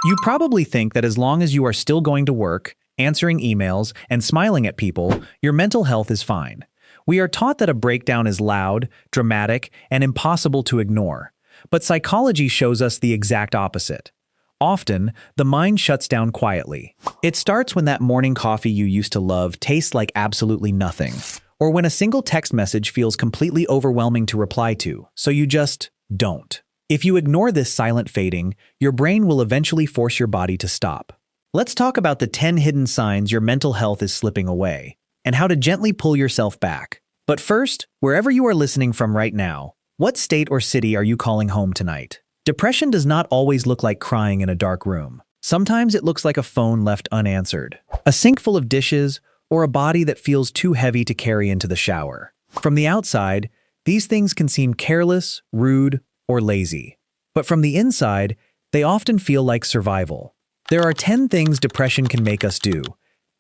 You probably think that as long as you are still going to work, answering emails, and smiling at people, your mental health is fine. We are taught that a breakdown is loud, dramatic, and impossible to ignore. But psychology shows us the exact opposite. Often, the mind shuts down quietly. It starts when that morning coffee you used to love tastes like absolutely nothing, or when a single text message feels completely overwhelming to reply to, so you just don't. If you ignore this silent fading, your brain will eventually force your body to stop. Let's talk about the 10 hidden signs your mental health is slipping away, and how to gently pull yourself back. But first, wherever you are listening from right now, what state or city are you calling home tonight? Depression does not always look like crying in a dark room. Sometimes it looks like a phone left unanswered, a sink full of dishes, or a body that feels too heavy to carry into the shower. From the outside, these things can seem careless, rude, or lazy. But from the inside, they often feel like survival. There are 10 things depression can make us do,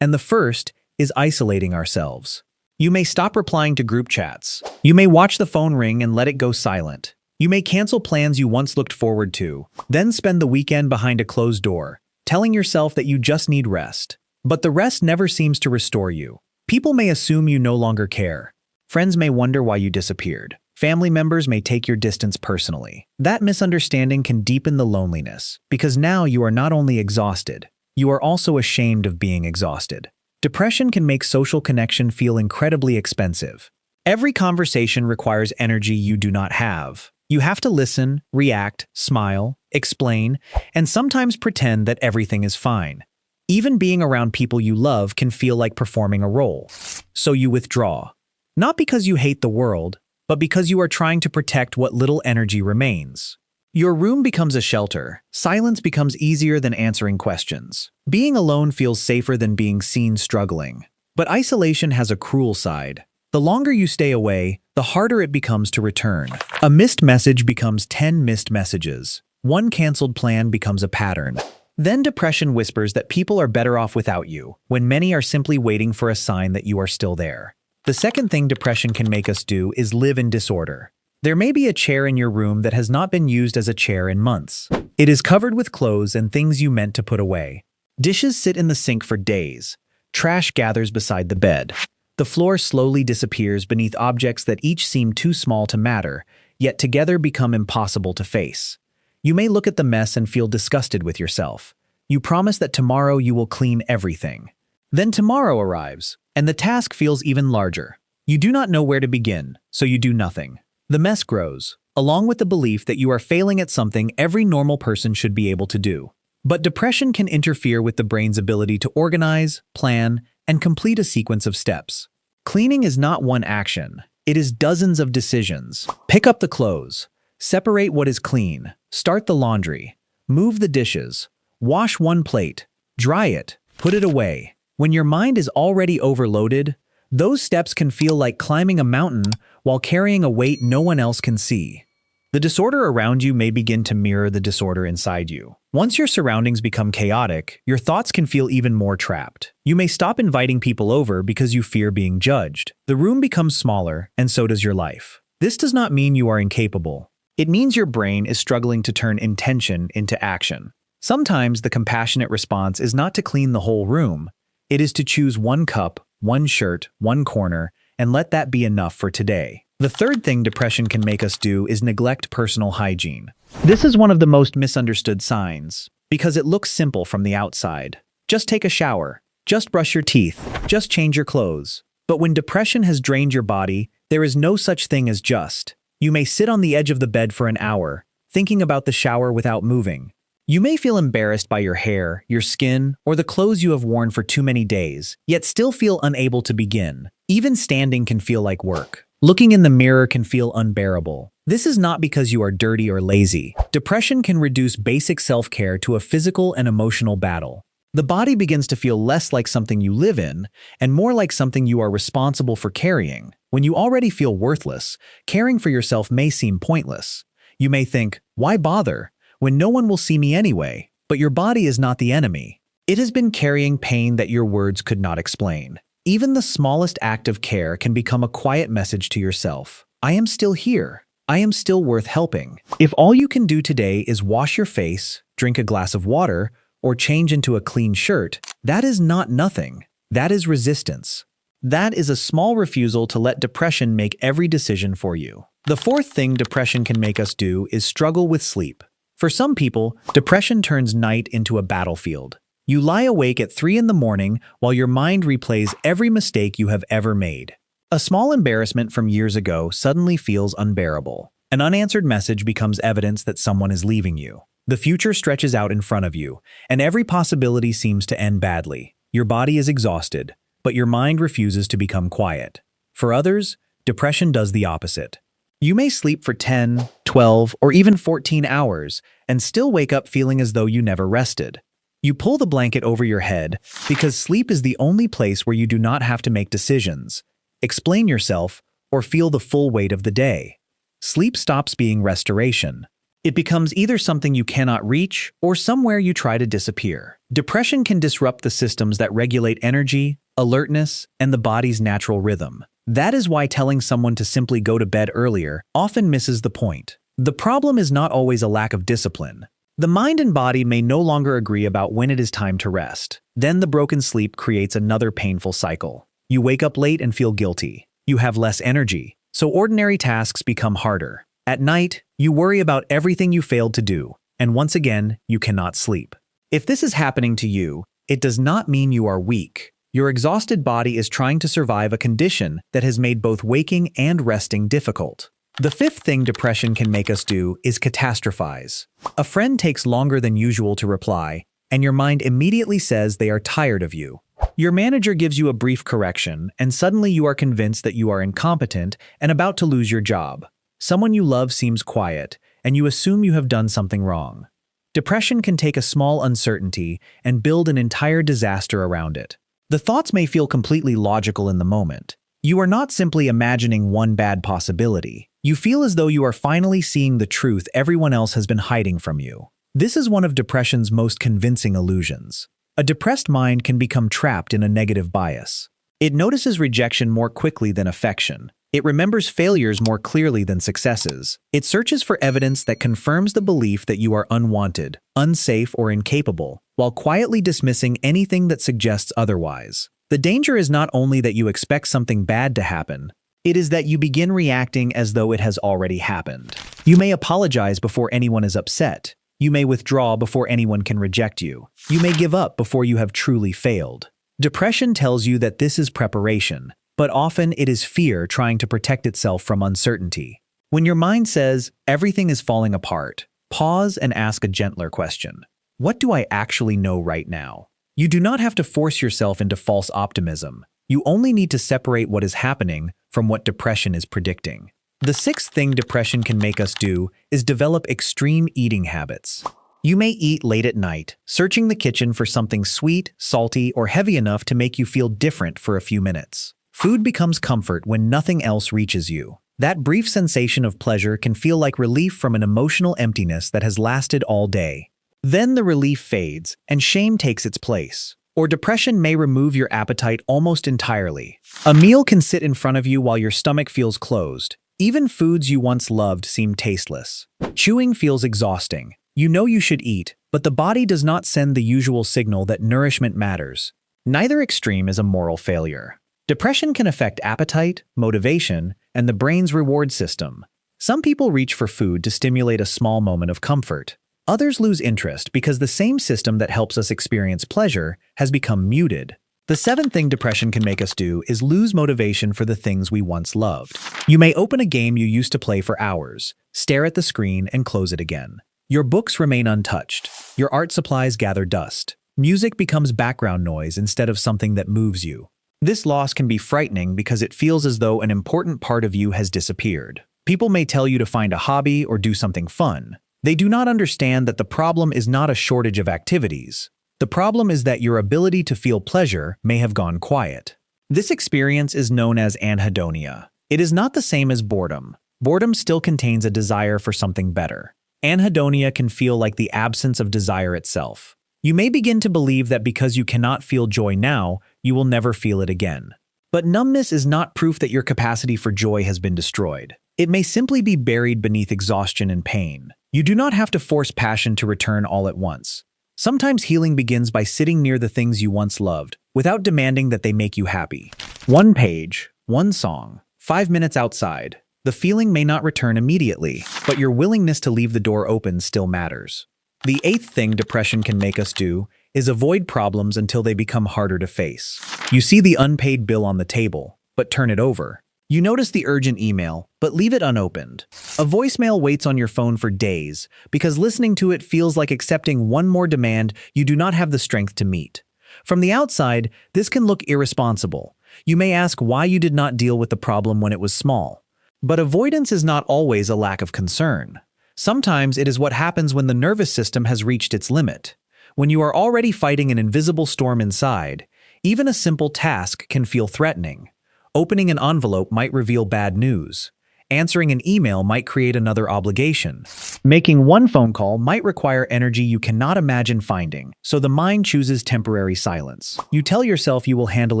and the first is isolating ourselves. You may stop replying to group chats. You may watch the phone ring and let it go silent. You may cancel plans you once looked forward to, then spend the weekend behind a closed door, telling yourself that you just need rest. But the rest never seems to restore you. People may assume you no longer care. Friends may wonder why you disappeared. Family members may take your distance personally. That misunderstanding can deepen the loneliness, because now you are not only exhausted, you are also ashamed of being exhausted. Depression can make social connection feel incredibly expensive. Every conversation requires energy you do not have. You have to listen, react, smile, explain, and sometimes pretend that everything is fine. Even being around people you love can feel like performing a role. So you withdraw. Not because you hate the world, but because you are trying to protect what little energy remains. Your room becomes a shelter. Silence becomes easier than answering questions. Being alone feels safer than being seen struggling. But isolation has a cruel side. The longer you stay away, the harder it becomes to return. A missed message becomes 10 missed messages. One canceled plan becomes a pattern. Then depression whispers that people are better off without you, when many are simply waiting for a sign that you are still there. The second thing depression can make us do is live in disorder. There may be a chair in your room that has not been used as a chair in months. It is covered with clothes and things you meant to put away. Dishes sit in the sink for days. Trash gathers beside the bed. The floor slowly disappears beneath objects that each seem too small to matter, yet together become impossible to face. You may look at the mess and feel disgusted with yourself. You promise that tomorrow you will clean everything. Then tomorrow arrives, and the task feels even larger. You do not know where to begin, so you do nothing. The mess grows, along with the belief that you are failing at something every normal person should be able to do. But depression can interfere with the brain's ability to organize, plan, and complete a sequence of steps. Cleaning is not one action. It is dozens of decisions. Pick up the clothes. Separate what is clean. Start the laundry. Move the dishes. Wash one plate. Dry it. Put it away. When your mind is already overloaded, those steps can feel like climbing a mountain while carrying a weight no one else can see. The disorder around you may begin to mirror the disorder inside you. Once your surroundings become chaotic, your thoughts can feel even more trapped. You may stop inviting people over because you fear being judged. The room becomes smaller, and so does your life. This does not mean you are incapable. It means your brain is struggling to turn intention into action. Sometimes the compassionate response is not to clean the whole room. It is to choose one cup, one shirt, one corner, and let that be enough for today. The third thing depression can make us do is neglect personal hygiene. This is one of the most misunderstood signs, because it looks simple from the outside. Just take a shower. Just brush your teeth. Just change your clothes. But when depression has drained your body, there is no such thing as just. You may sit on the edge of the bed for an hour, thinking about the shower without moving. You may feel embarrassed by your hair, your skin, or the clothes you have worn for too many days, yet still feel unable to begin. Even standing can feel like work. Looking in the mirror can feel unbearable. This is not because you are dirty or lazy. Depression can reduce basic self-care to a physical and emotional battle. The body begins to feel less like something you live in and more like something you are responsible for carrying. When you already feel worthless, caring for yourself may seem pointless. You may think, why bother, when no one will see me anyway? But your body is not the enemy. It has been carrying pain that your words could not explain. Even the smallest act of care can become a quiet message to yourself. I am still here. I am still worth helping. If all you can do today is wash your face, drink a glass of water, or change into a clean shirt, that is not nothing. That is resistance. That is a small refusal to let depression make every decision for you. The fourth thing depression can make us do is struggle with sleep. For some people, depression turns night into a battlefield. You lie awake at 3 in the morning while your mind replays every mistake you have ever made. A small embarrassment from years ago suddenly feels unbearable. An unanswered message becomes evidence that someone is leaving you. The future stretches out in front of you, and every possibility seems to end badly. Your body is exhausted, but your mind refuses to become quiet. For others, depression does the opposite. You may sleep for 10, 12, or even 14 hours and still wake up feeling as though you never rested. You pull the blanket over your head because sleep is the only place where you do not have to make decisions, explain yourself, or feel the full weight of the day. Sleep stops being restoration. It becomes either something you cannot reach or somewhere you try to disappear. Depression can disrupt the systems that regulate energy, alertness, and the body's natural rhythm. That is why telling someone to simply go to bed earlier often misses the point. The problem is not always a lack of discipline. The mind and body may no longer agree about when it is time to rest. Then the broken sleep creates another painful cycle. You wake up late and feel guilty. You have less energy, so ordinary tasks become harder. At night, you worry about everything you failed to do, and once again, you cannot sleep. If this is happening to you, it does not mean you are weak. Your exhausted body is trying to survive a condition that has made both waking and resting difficult. The fifth thing depression can make us do is catastrophize. A friend takes longer than usual to reply, and your mind immediately says they are tired of you. Your manager gives you a brief correction, and suddenly you are convinced that you are incompetent and about to lose your job. Someone you love seems quiet, and you assume you have done something wrong. Depression can take a small uncertainty and build an entire disaster around it. The thoughts may feel completely logical in the moment. You are not simply imagining one bad possibility. You feel as though you are finally seeing the truth everyone else has been hiding from you. This is one of depression's most convincing illusions. A depressed mind can become trapped in a negative bias. It notices rejection more quickly than affection. It remembers failures more clearly than successes. It searches for evidence that confirms the belief that you are unwanted, unsafe, or incapable, while quietly dismissing anything that suggests otherwise. The danger is not only that you expect something bad to happen, it is that you begin reacting as though it has already happened. You may apologize before anyone is upset. You may withdraw before anyone can reject you. You may give up before you have truly failed. Depression tells you that this is preparation, but often it is fear trying to protect itself from uncertainty. When your mind says, everything is falling apart, pause and ask a gentler question. What do I actually know right now? You do not have to force yourself into false optimism. You only need to separate what is happening from what depression is predicting. The sixth thing depression can make us do is develop extreme eating habits. You may eat late at night, searching the kitchen for something sweet, salty, or heavy enough to make you feel different for a few minutes. Food becomes comfort when nothing else reaches you. That brief sensation of pleasure can feel like relief from an emotional emptiness that has lasted all day. Then the relief fades, and shame takes its place. Or depression may remove your appetite almost entirely. A meal can sit in front of you while your stomach feels closed. Even foods you once loved seem tasteless. Chewing feels exhausting. You know you should eat, but the body does not send the usual signal that nourishment matters. Neither extreme is a moral failure. Depression can affect appetite, motivation, and the brain's reward system. Some people reach for food to stimulate a small moment of comfort. Others lose interest because the same system that helps us experience pleasure has become muted. The seventh thing depression can make us do is lose motivation for the things we once loved. You may open a game you used to play for hours, stare at the screen, and close it again. Your books remain untouched. Your art supplies gather dust. Music becomes background noise instead of something that moves you. This loss can be frightening because it feels as though an important part of you has disappeared. People may tell you to find a hobby or do something fun. They do not understand that the problem is not a shortage of activities. The problem is that your ability to feel pleasure may have gone quiet. This experience is known as anhedonia. It is not the same as boredom. Boredom still contains a desire for something better. Anhedonia can feel like the absence of desire itself. You may begin to believe that because you cannot feel joy now, you will never feel it again. But numbness is not proof that your capacity for joy has been destroyed. It may simply be buried beneath exhaustion and pain. You do not have to force passion to return all at once. Sometimes healing begins by sitting near the things you once loved, without demanding that they make you happy. One page, one song, 5 minutes outside. The feeling may not return immediately, but your willingness to leave the door open still matters. The 8th thing depression can make us do is avoid problems until they become harder to face. You see the unpaid bill on the table, but turn it over. You notice the urgent email, but leave it unopened. A voicemail waits on your phone for days because listening to it feels like accepting one more demand you do not have the strength to meet. From the outside, this can look irresponsible. You may ask why you did not deal with the problem when it was small. But avoidance is not always a lack of concern. Sometimes it is what happens when the nervous system has reached its limit. When you are already fighting an invisible storm inside, even a simple task can feel threatening. Opening an envelope might reveal bad news. Answering an email might create another obligation. Making one phone call might require energy you cannot imagine finding, so the mind chooses temporary silence. You tell yourself you will handle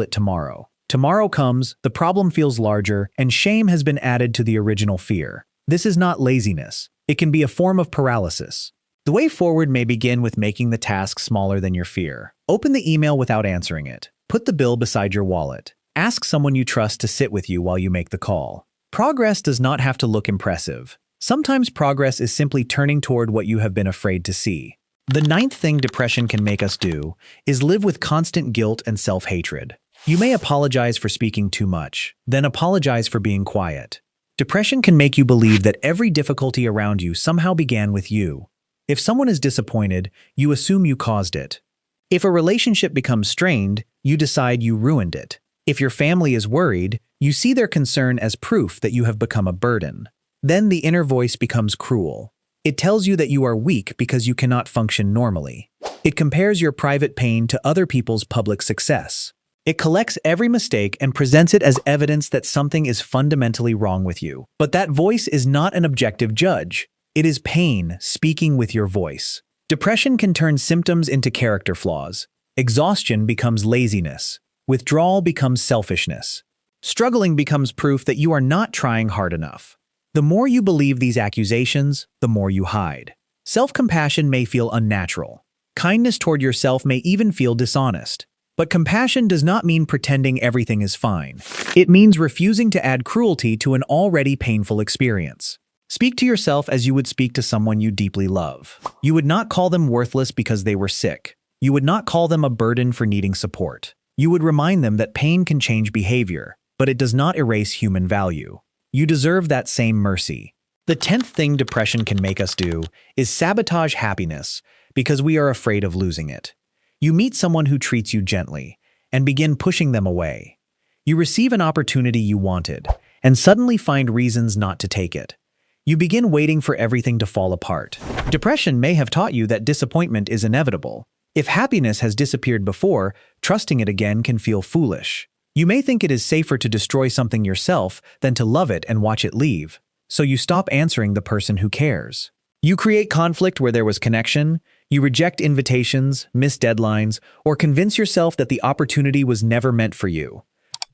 it tomorrow. Tomorrow comes, the problem feels larger, and shame has been added to the original fear. This is not laziness. It can be a form of paralysis. The way forward may begin with making the task smaller than your fear. Open the email without answering it. Put the bill beside your wallet. Ask someone you trust to sit with you while you make the call. Progress does not have to look impressive. Sometimes progress is simply turning toward what you have been afraid to see. The 9th thing depression can make us do is live with constant guilt and self-hatred. You may apologize for speaking too much, then apologize for being quiet. Depression can make you believe that every difficulty around you somehow began with you. If someone is disappointed, you assume you caused it. If a relationship becomes strained, you decide you ruined it. If your family is worried, you see their concern as proof that you have become a burden. Then the inner voice becomes cruel. It tells you that you are weak because you cannot function normally. It compares your private pain to other people's public success. It collects every mistake and presents it as evidence that something is fundamentally wrong with you. But that voice is not an objective judge. It is pain speaking with your voice. Depression can turn symptoms into character flaws. Exhaustion becomes laziness. Withdrawal becomes selfishness. Struggling becomes proof that you are not trying hard enough. The more you believe these accusations, the more you hide. Self-compassion may feel unnatural. Kindness toward yourself may even feel dishonest. But compassion does not mean pretending everything is fine. It means refusing to add cruelty to an already painful experience. Speak to yourself as you would speak to someone you deeply love. You would not call them worthless because they were sick. You would not call them a burden for needing support. You would remind them that pain can change behavior, but it does not erase human value. You deserve that same mercy. The 10th thing depression can make us do is sabotage happiness because we are afraid of losing it. You meet someone who treats you gently and begin pushing them away. You receive an opportunity you wanted and suddenly find reasons not to take it. You begin waiting for everything to fall apart. Depression may have taught you that disappointment is inevitable. If happiness has disappeared before, trusting it again can feel foolish. You may think it is safer to destroy something yourself than to love it and watch it leave. So you stop answering the person who cares. You create conflict where there was connection. You reject invitations, miss deadlines, or convince yourself that the opportunity was never meant for you.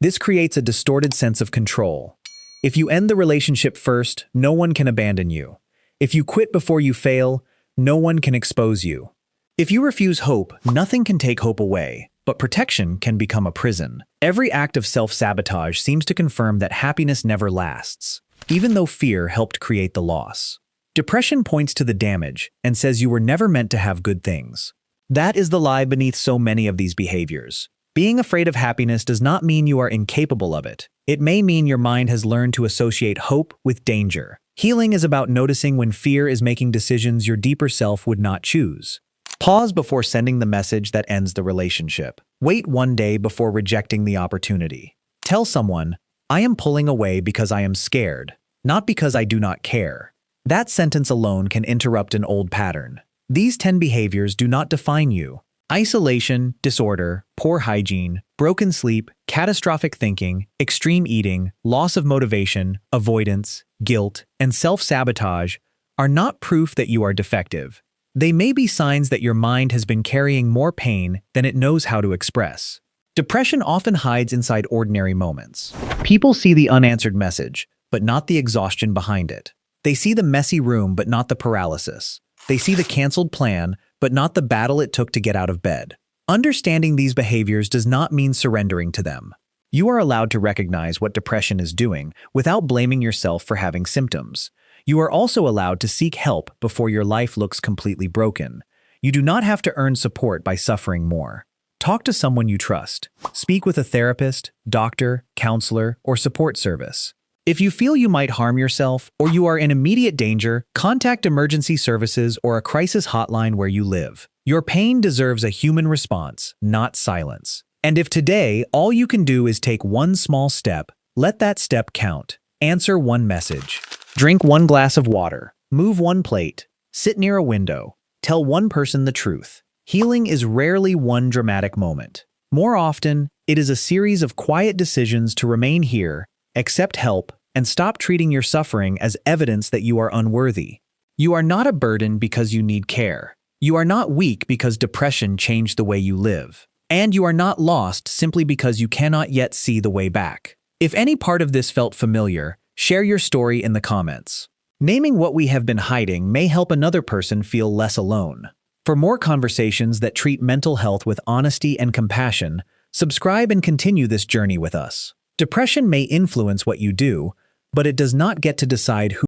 This creates a distorted sense of control. If you end the relationship first, no one can abandon you. If you quit before you fail, no one can expose you. If you refuse hope, nothing can take hope away, but protection can become a prison. Every act of self-sabotage seems to confirm that happiness never lasts, even though fear helped create the loss. Depression points to the damage and says you were never meant to have good things. That is the lie beneath so many of these behaviors. Being afraid of happiness does not mean you are incapable of it. It may mean your mind has learned to associate hope with danger. Healing is about noticing when fear is making decisions your deeper self would not choose. Pause before sending the message that ends the relationship. Wait one day before rejecting the opportunity. Tell someone, I am pulling away because I am scared, not because I do not care. That sentence alone can interrupt an old pattern. These 10 behaviors do not define you. Isolation, disorder, poor hygiene, broken sleep, catastrophic thinking, extreme eating, loss of motivation, avoidance, guilt, and self-sabotage are not proof that you are defective. They may be signs that your mind has been carrying more pain than it knows how to express. Depression often hides inside ordinary moments. People see the unanswered message, but not the exhaustion behind it. They see the messy room, but not the paralysis. They see the canceled plan, but not the battle it took to get out of bed. Understanding these behaviors does not mean surrendering to them. You are allowed to recognize what depression is doing without blaming yourself for having symptoms. You are also allowed to seek help before your life looks completely broken. You do not have to earn support by suffering more. Talk to someone you trust. Speak with a therapist, doctor, counselor, or support service. If you feel you might harm yourself or you are in immediate danger, contact emergency services or a crisis hotline where you live. Your pain deserves a human response, not silence. And if today all you can do is take one small step, let that step count. Answer one message. Drink one glass of water. Move one plate. Sit near a window. Tell one person the truth. Healing is rarely one dramatic moment. More often, it is a series of quiet decisions to remain here, accept help, and stop treating your suffering as evidence that you are unworthy. You are not a burden because you need care. You are not weak because depression changed the way you live. And you are not lost simply because you cannot yet see the way back. If any part of this felt familiar, share your story in the comments. Naming what we have been hiding may help another person feel less alone. For more conversations that treat mental health with honesty and compassion, subscribe and continue this journey with us. Depression may influence what you do, but it does not get to decide who